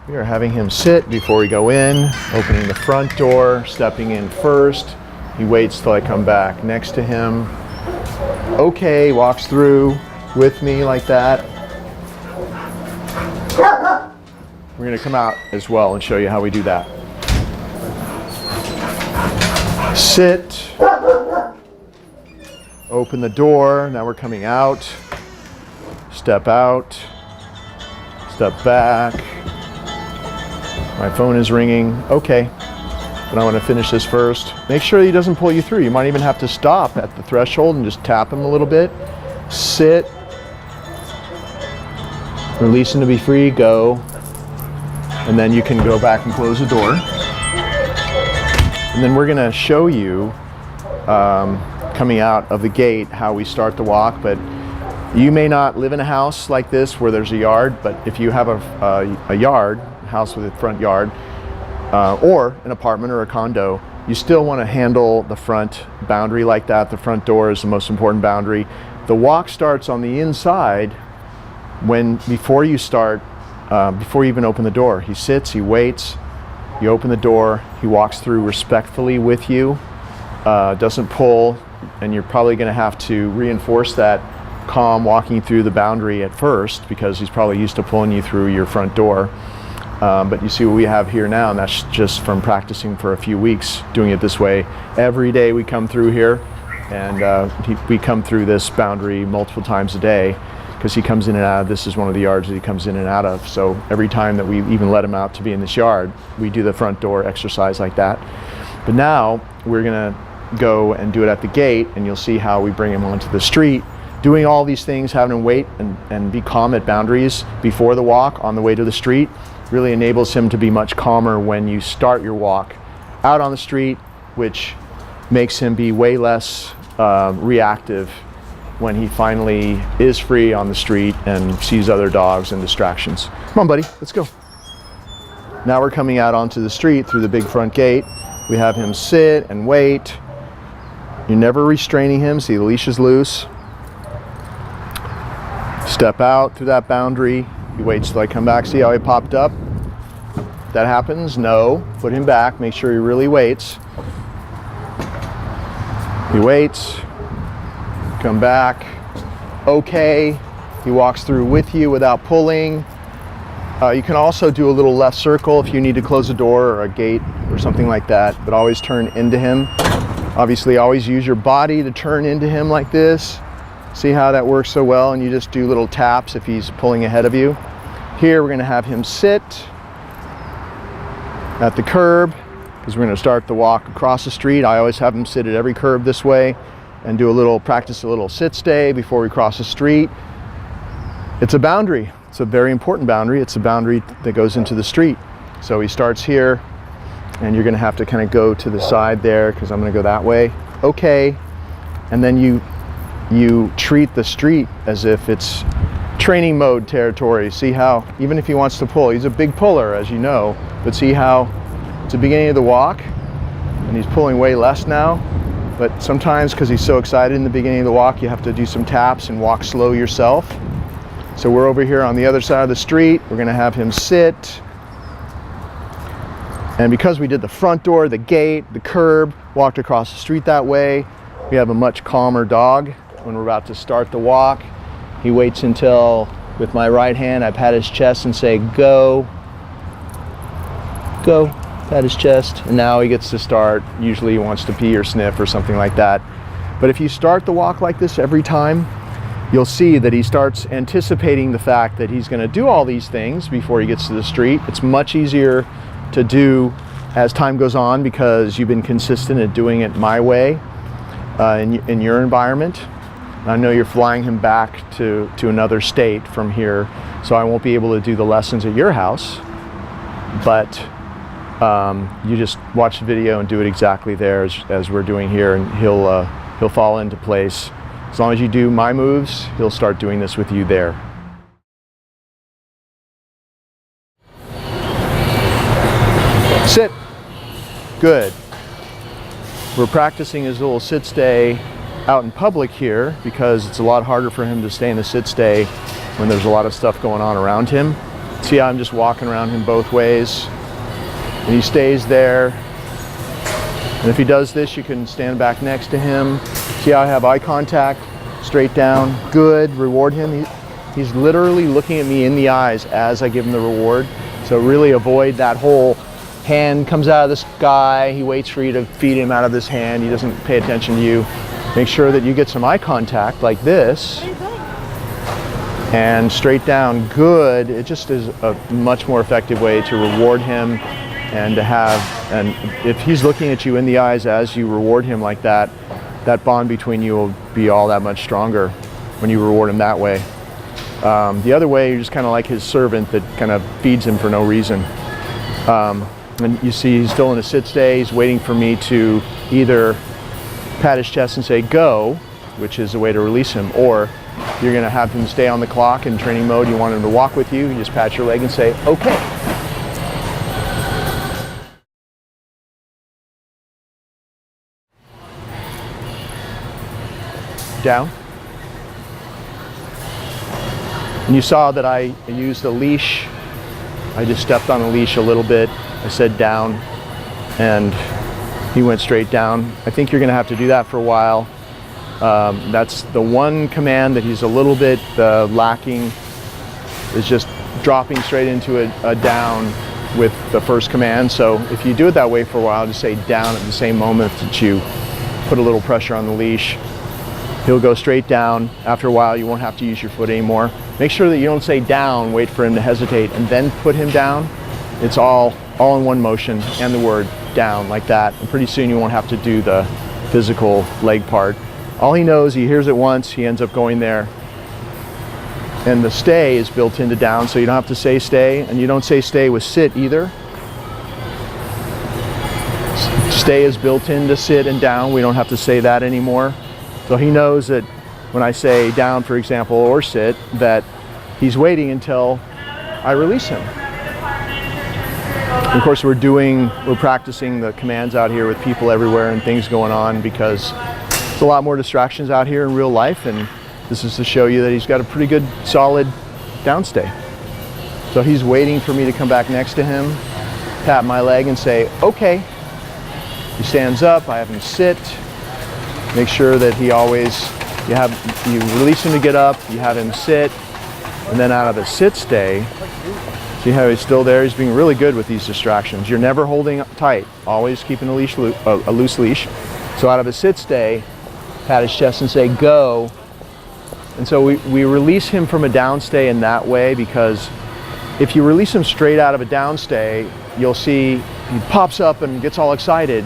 We are having him sit before we go in, opening the front door, stepping in first. He waits till I come back next to him. Okay, walks through with me like that. We're going to come out as well and show you how we do that. Sit. Open the door. Now we're coming out. Step out. Step back. My phone is ringing. Okay. But I want to finish this first. Make sure he doesn't pull you through. You might even have to stop at the threshold and just tap him a little bit. Sit. Release him to be free. Go. And then you can go back and close the door. And then we're going to show you coming out of the gate how we start the walk. But you may not live in a house like this where there's a yard, but if you have a yard, a house with a front yard, or an apartment or a condo, you still want to handle the front boundary like that. The front door is the most important boundary. The walk starts on the inside before you start, before you even open the door. He sits, he waits, you open the door, he walks through respectfully with you, doesn't pull, and you're probably going to have to reinforce that calm walking through the boundary at first because he's probably used to pulling you through your front door. But you see what we have here now, and that's just from practicing for a few weeks doing it this way. Every day we come through here, and we come through this boundary multiple times a day because he comes in and out. This is one of the yards that he comes in and out of. So every time that we even let him out to be in this yard, we do the front door exercise like that. But now we're going to go and do it at the gate, and you'll see how we bring him onto the street. Doing all these things, having him wait and be calm at boundaries before the walk on the way to the street really enables him to be much calmer when you start your walk out on the street, which makes him be way less reactive when he finally is free on the street and sees other dogs and distractions. Come on, buddy, let's go. Now we're coming out onto the street through the big front gate. We have him sit and wait. You're never restraining him, see the leash is loose. Step out through that boundary. He waits till I come back. See how he popped up? That happens? No. Put him back. Make sure he really waits. He waits. Come back. Okay. He walks through with you without pulling. You can also do a little left circle if you need to close a door or a gate or something like that, but always turn into him. Obviously, always use your body to turn into him like this. See how that works so well, and you just do little taps if he's pulling ahead of you. Here we're going to have him sit at the curb because we're going to start the walk across the street. I always have him sit at every curb this way and practice a little sit stay before we cross the street. It's a boundary. It's a very important boundary. It's a boundary that goes into the street. So he starts here, and you're going to have to kind of go to the side there because I'm going to go that way. Okay. And then you treat the street as if it's training mode territory. See how, even if he wants to pull, he's a big puller, as you know, but see how it's the beginning of the walk, and he's pulling way less now. But sometimes, because he's so excited in the beginning of the walk, you have to do some taps and walk slow yourself. So we're over here on the other side of the street. We're going to have him sit. And because we did the front door, the gate, the curb, walked across the street that way, we have a much calmer dog. When we're about to start the walk, he waits until, with my right hand, I pat his chest and say, go, go, pat his chest, and now he gets to start. Usually he wants to pee or sniff or something like that. But if you start the walk like this every time, you'll see that he starts anticipating the fact that he's going to do all these things before he gets to the street. It's much easier to do as time goes on because you've been consistent at doing it my way in your environment. I know you're flying him back to another state from here, so I won't be able to do the lessons at your house, but you just watch the video and do it exactly there as we're doing here, and he'll fall into place. As long as you do my moves, he'll start doing this with you there. Sit. Good. We're practicing his little sit stay out in public here because it's a lot harder for him to stay in a sit stay when there's a lot of stuff going on around him. See how I'm just walking around him both ways, and he stays there. And if he does this, you can stand back next to him. See how I have eye contact, straight down, good, reward him. He's literally looking at me in the eyes as I give him the reward. So really avoid that whole hand comes out of the sky, he waits for you to feed him out of this hand, he doesn't pay attention to you. Make sure that you get some eye contact like this. And straight down, good. It just is a much more effective way to reward him and to have, and if he's looking at you in the eyes as you reward him like that, that bond between you will be all that much stronger when you reward him that way. The other way, you're just kind of like his servant that kind of feeds him for no reason. And you see he's still in a sit stay, he's waiting for me to either pat his chest and say go, which is a way to release him, or you're going to have him stay on the clock in training mode, you want him to walk with you, you just pat your leg and say okay. Down. And you saw that I used a leash. I just stepped on a leash a little bit. I said down, and he went straight down. I think you're going to have to do that for a while. That's the one command that he's a little bit lacking, is just dropping straight into a down with the first command. So if you do it that way for a while, just say down at the same moment that you put a little pressure on the leash. He'll go straight down. After a while, you won't have to use your foot anymore. Make sure that you don't say down, wait for him to hesitate, and then put him down. It's all in one motion, and the word down like that. And pretty soon you won't have to do the physical leg part. All he knows, he hears it once, he ends up going there. And the stay is built into down, so you don't have to say stay, and you don't say stay with sit either. Stay is built into sit and down. We don't have to say that anymore. So he knows that when I say down, for example, or sit, that he's waiting until I release him. And of course, we're practicing the commands out here with people everywhere and things going on, because there's a lot more distractions out here in real life, and this is to show you that he's got a pretty good, solid downstay. So he's waiting for me to come back next to him, tap my leg and say, okay. He stands up, I have him sit. Make sure that he always, you release him to get up, you have him sit, and then out of a sit stay, see how he's still there? He's being really good with these distractions. You're never holding tight, always keeping a loose leash. So out of a sit stay, pat his chest and say go. And so we release him from a downstay in that way, because if you release him straight out of a downstay, you'll see he pops up and gets all excited.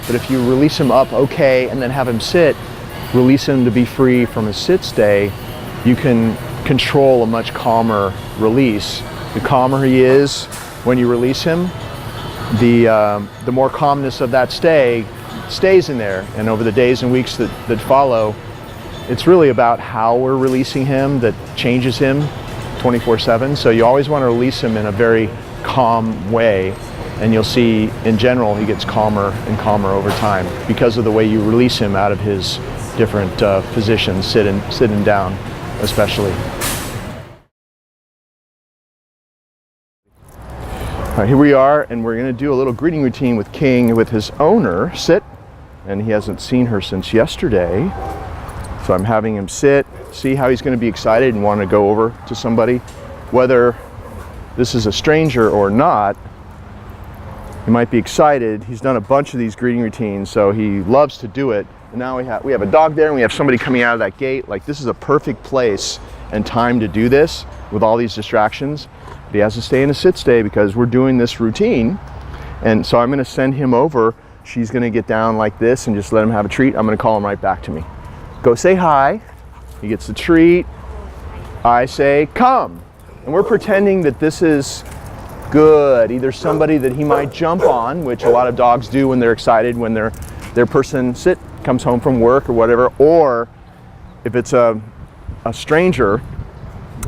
But if you release him up okay and then have him sit, release him to be free from a sit stay, you can control a much calmer release. The calmer he is when you release him, the more calmness of that stay stays in there. And over the days and weeks that follow, it's really about how we're releasing him that changes him 24/7. So you always want to release him in a very calm way. And you'll see, in general, he gets calmer and calmer over time because of the way you release him out of his different positions, sit and down, especially. All right, here we are, and we're going to do a little greeting routine with King, with his owner, sit, and he hasn't seen her since yesterday. So I'm having him sit, see how he's going to be excited and want to go over to somebody, whether this is a stranger or not. He might be excited. He's done a bunch of these greeting routines, so he loves to do it. And now we have a dog there, and we have somebody coming out of that gate. Like, this is a perfect place and time to do this with all these distractions. But he has to stay in a sit stay because we're doing this routine. And so I'm going to send him over. She's going to get down like this and just let him have a treat. I'm going to call him right back to me. Go say hi. He gets the treat. I say come. And we're pretending that this is good, either somebody that he might jump on, which a lot of dogs do when they're excited, when their person comes home from work or whatever, or if it's a stranger,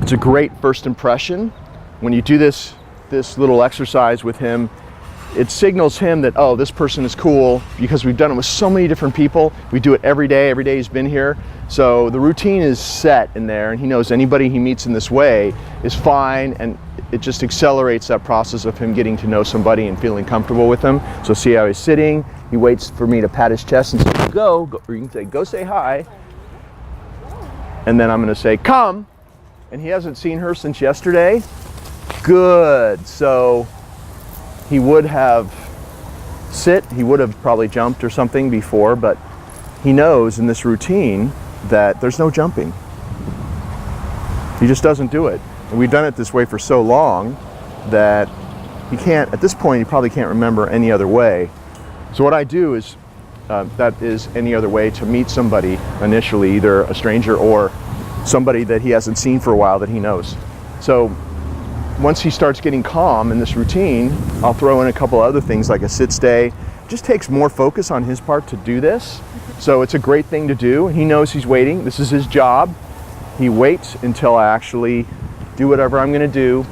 it's a great first impression. When you do this little exercise with him, it signals him that, oh, this person is cool, because we've done it with so many different people. We do it every day he's been here. So the routine is set in there, and he knows anybody he meets in this way is fine, and it just accelerates that process of him getting to know somebody and feeling comfortable with them. So see how he's sitting, he waits for me to pat his chest and say, go, or you can say, go say hi. And then I'm gonna say, come. And he hasn't seen her since yesterday. Good, so he would have he would have probably jumped or something before, but he knows in this routine that there's no jumping. He just doesn't do it. And we've done it this way for so long that he can't, at this point, he probably can't remember any other way. So what I do is, that is any other way to meet somebody initially, either a stranger or somebody that he hasn't seen for a while that he knows. So once he starts getting calm in this routine, I'll throw in a couple other things like a sit stay. It just takes more focus on his part to do this. So it's a great thing to do. He knows he's waiting. This is his job. He waits until I actually do whatever I'm gonna do,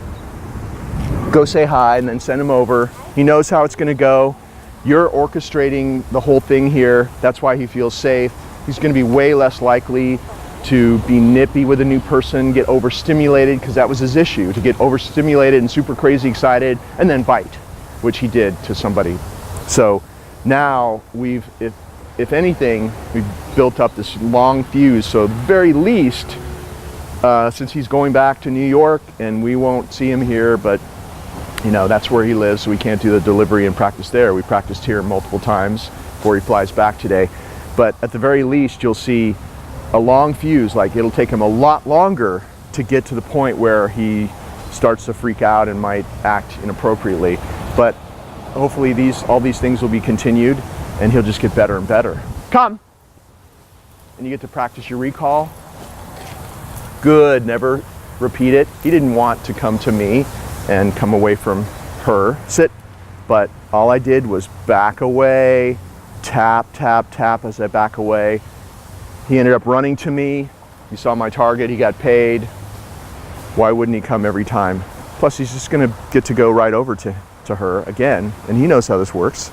go say hi, and then send him over. He knows how it's gonna go. You're orchestrating the whole thing here. That's why he feels safe. He's gonna be way less likely to be nippy with a new person, get overstimulated, because that was his issue, to get overstimulated and super crazy excited and then bite, which he did to somebody. So now if anything, we've built up this long fuse. So at the very least, since he's going back to New York and we won't see him here, but you know, that's where he lives, so we can't do the delivery and practice there. We practiced here multiple times before he flies back today. But at the very least, you'll see a long fuse. Like, it'll take him a lot longer to get to the point where he starts to freak out and might act inappropriately. But hopefully all these things will be continued and he'll just get better and better. Come! And you get to practice your recall. Good, never repeat it. He didn't want to come to me and come away from her. Sit. But all I did was back away, tap, tap, tap as I back away. He ended up running to me. He saw my target, he got paid. Why wouldn't he come every time? Plus, he's just gonna get to go right over to her again, and he knows how this works.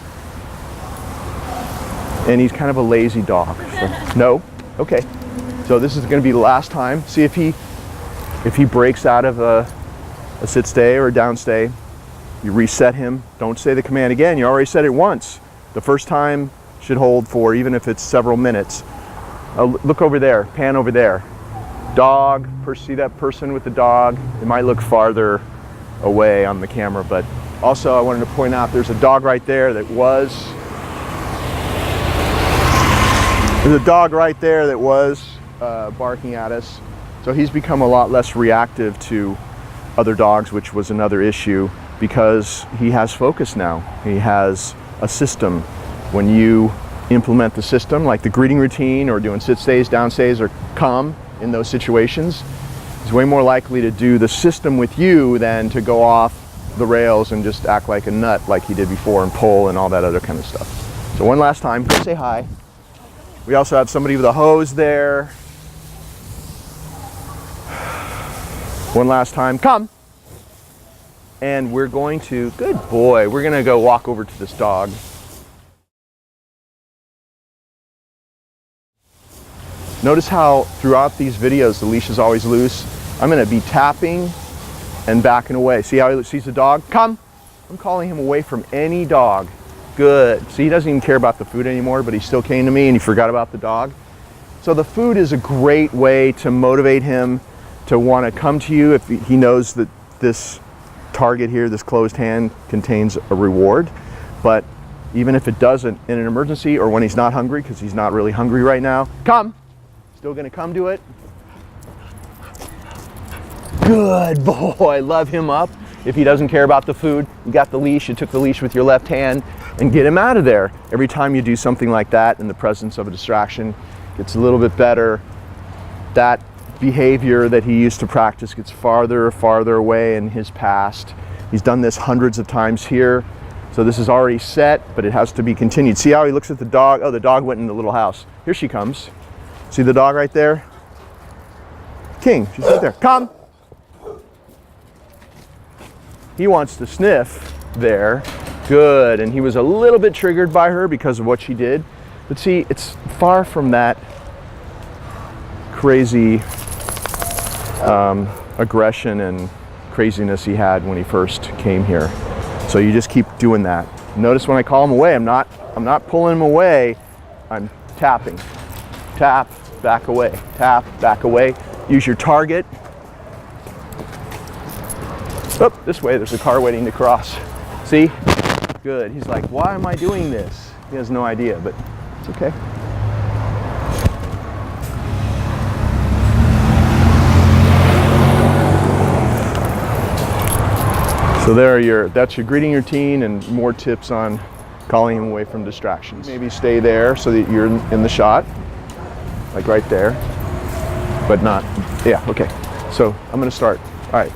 And he's kind of a lazy dog. So, no? Okay. So this is gonna be the last time. See if he breaks out of a sit stay or a down stay. You reset him. Don't say the command again. You already said it once. The first time should hold for, even if it's several minutes. Look over there, pan over there. Dog, see that person with the dog? It might look farther away on the camera, but also I wanted to point out there's a dog right there that was barking at us. So he's become a lot less reactive to other dogs, which was another issue, because he has focus now. He has a system. When you implement the system, like the greeting routine or doing sit stays, down stays, or come in those situations, he's way more likely to do the system with you than to go off the rails and just act like a nut like he did before and pull and all that other kind of stuff. So one last time, go say hi. We also have somebody with a hose there. One last time, come. And we're going to, good boy, we're gonna go walk over to this dog. Notice how throughout these videos the leash is always loose. I'm gonna be tapping and backing away. See how he sees the dog? Come! I'm calling him away from any dog. Good. See, he doesn't even care about the food anymore, but he still came to me and he forgot about the dog. So the food is a great way to motivate him to want to come to you if he knows that this target here, this closed hand, contains a reward. But even if it doesn't, in an emergency or when he's not hungry, because he's not really hungry right now, come! Still gonna come to it. Good boy, love him up. If he doesn't care about the food, you got the leash, you took the leash with your left hand, and get him out of there. Every time you do something like that in the presence of a distraction, gets a little bit better. That behavior that he used to practice gets farther and farther away in his past. He's done this hundreds of times here. So this is already set, but it has to be continued. See how he looks at the dog? Oh, the dog went in the little house. Here she comes. See the dog right there? King, she's right there. Come! He wants to sniff there, Good, and he was a little bit triggered by her because of what she did. But see, it's far from that crazy aggression and craziness he had when he first came here. So you just keep doing that. Notice when I call him away, I'm not pulling him away, I'm tapping. Tap, back away, tap, back away. Use your target. Oh, this way, there's a car waiting to cross. See? Good. He's like, why am I doing this? He has no idea, but it's okay. So that's your greeting routine and more tips on calling him away from distractions. Maybe stay there so that you're in the shot, like right there, but not, yeah, okay. So I'm gonna start, all right.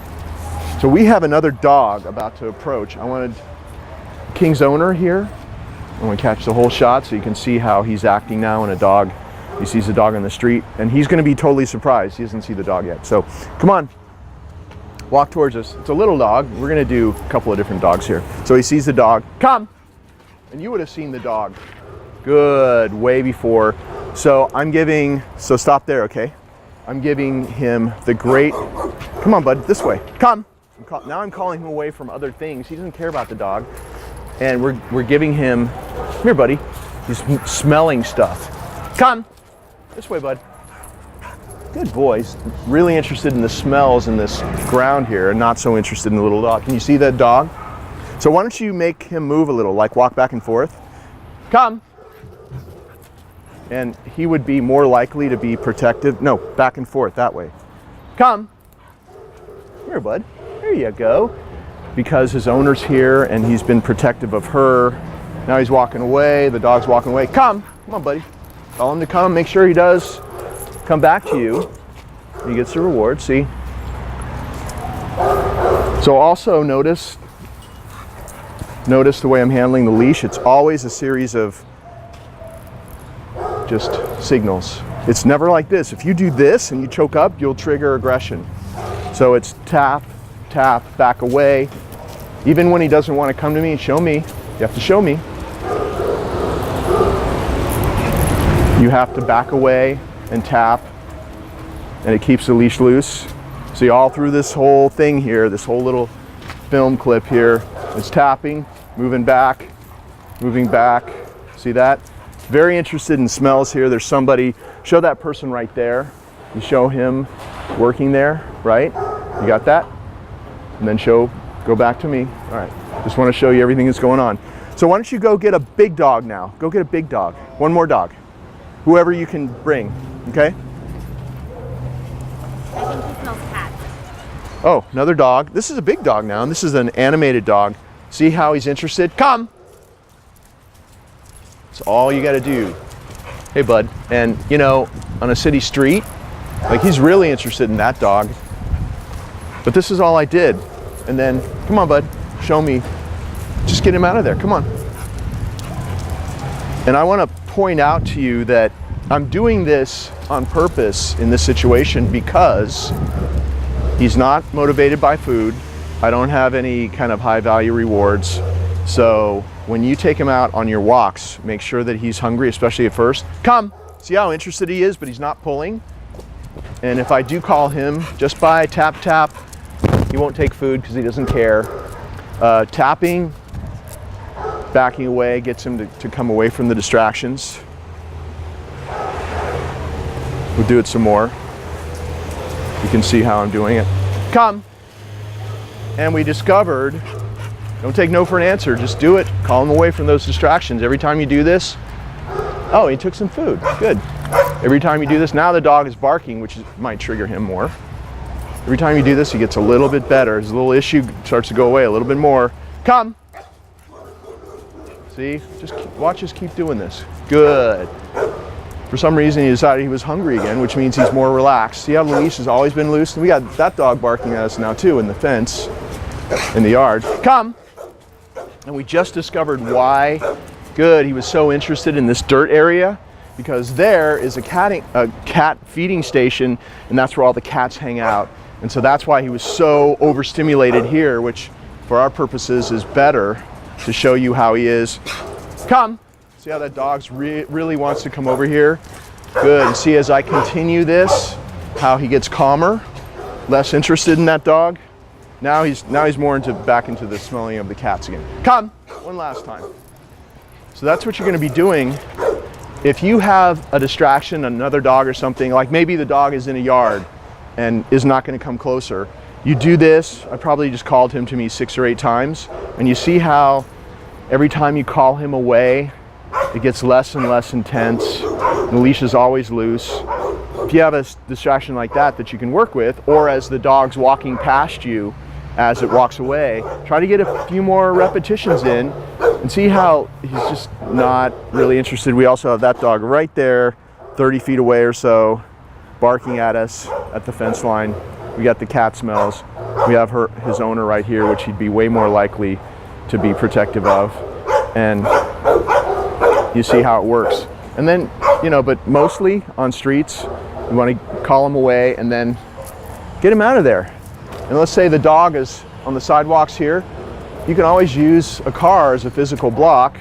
So we have another dog about to approach. I wanted King's owner here. I want to catch the whole shot so you can see how he's acting now when he sees a dog on the street, and he's going to be totally surprised. He doesn't see the dog yet. So come on, walk towards us. It's a little dog. We're going to do a couple of different dogs here. So he sees the dog, come, and you would have seen the dog. Good, way before. So stop there, okay? I'm giving him the great, come on bud, this way, come. Now I'm calling him away from other things. He doesn't care about the dog. And we're giving him, come here buddy, he's smelling stuff. Come, this way bud. Good boy, he's really interested in the smells in this ground here and not so interested in the little dog. Can you see that dog? So why don't you make him move a little, like walk back and forth. Come. And he would be more likely to be protective. No, back and forth, that way. Come. Come here bud, there you go. Because his owner's here and he's been protective of her. Now he's walking away, the dog's walking away. Come on buddy. Tell him to come, make sure he does come back to you. He gets the reward, see? So also notice the way I'm handling the leash. It's always a series of just signals. It's never like this. If you do this and you choke up, you'll trigger aggression. So it's tap, tap, back away. Even when he doesn't want to come to me, show me. You have to show me. You have to back away and tap, and it keeps the leash loose. See, all through this whole thing here, this whole little film clip here, it's tapping, moving back. See that? Very interested in smells here. There's somebody, show that person right there. You show him working there, right? You got that? And then go back to me. All right, just want to show you everything that's going on. So why don't you go get a big dog now? Go get a big dog. One more dog. Whoever you can bring, okay? I think he smells cats. Oh, another dog. This is a big dog now, and this is an animated dog. See how he's interested? Come! That's all you gotta do. Hey bud, and you know, on a city street, like he's really interested in that dog. But this is all I did. And then, come on bud, show me. Just get him out of there, come on. And I wanna point out to you that I'm doing this on purpose in this situation because he's not motivated by food. I don't have any kind of high value rewards. So when you take him out on your walks, make sure that he's hungry, especially at first. Come, see how interested he is, but he's not pulling. And if I do call him just by tap, tap, he won't take food because he doesn't care. Tapping, backing away, gets him to come away from the distractions. We'll do it some more. You can see how I'm doing it. Come. And we discovered, don't take no for an answer, just do it. Call him away from those distractions. Every time you do this, oh, he took some food, good. Every time you do this, now the dog is barking, which might trigger him more. Every time you do this, he gets a little bit better. His little issue starts to go away a little bit more. Come. See, watch us keep doing this. Good. For some reason, he decided he was hungry again, which means he's more relaxed. See how the leash has always been loose? And we got that dog barking at us now too in the fence, in the yard. Come. And we just discovered why. Good, he was so interested in this dirt area because there is a cat feeding station, and that's where all the cats hang out. And so that's why he was so overstimulated here, which for our purposes is better. to show you how he is. Come. See how that dog's really wants to come over here? Good. And see as I continue this, how he gets calmer, less interested in that dog. Now he's more back into the smelling of the cats again. Come. One last time. So that's what you're going to be doing. If you have a distraction, another dog or something, like maybe the dog is in a yard and is not going to come closer, you do this. I probably just called him to me 6 or 8 times, and you see how every time you call him away, it gets less and less intense. The leash is always loose. If you have a distraction like that you can work with, or as the dog's walking past you as it walks away, try to get a few more repetitions in and see how he's just not really interested. We also have that dog right there, 30 feet away or so, barking at us at the fence line. We got the cat smells. We have his owner right here, which he'd be way more likely to be protective of. And you see how it works. And then, but mostly on streets, you want to call him away and then get him out of there. And let's say the dog is on the sidewalks here. You can always use a car as a physical block,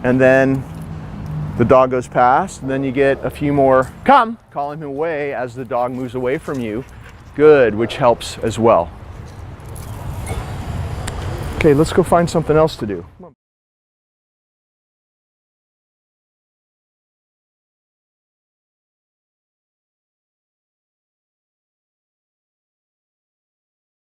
and then the dog goes past, and then you get a few more calling him away as the dog moves away from you. Good, which helps as well. Okay, let's go find something else to do.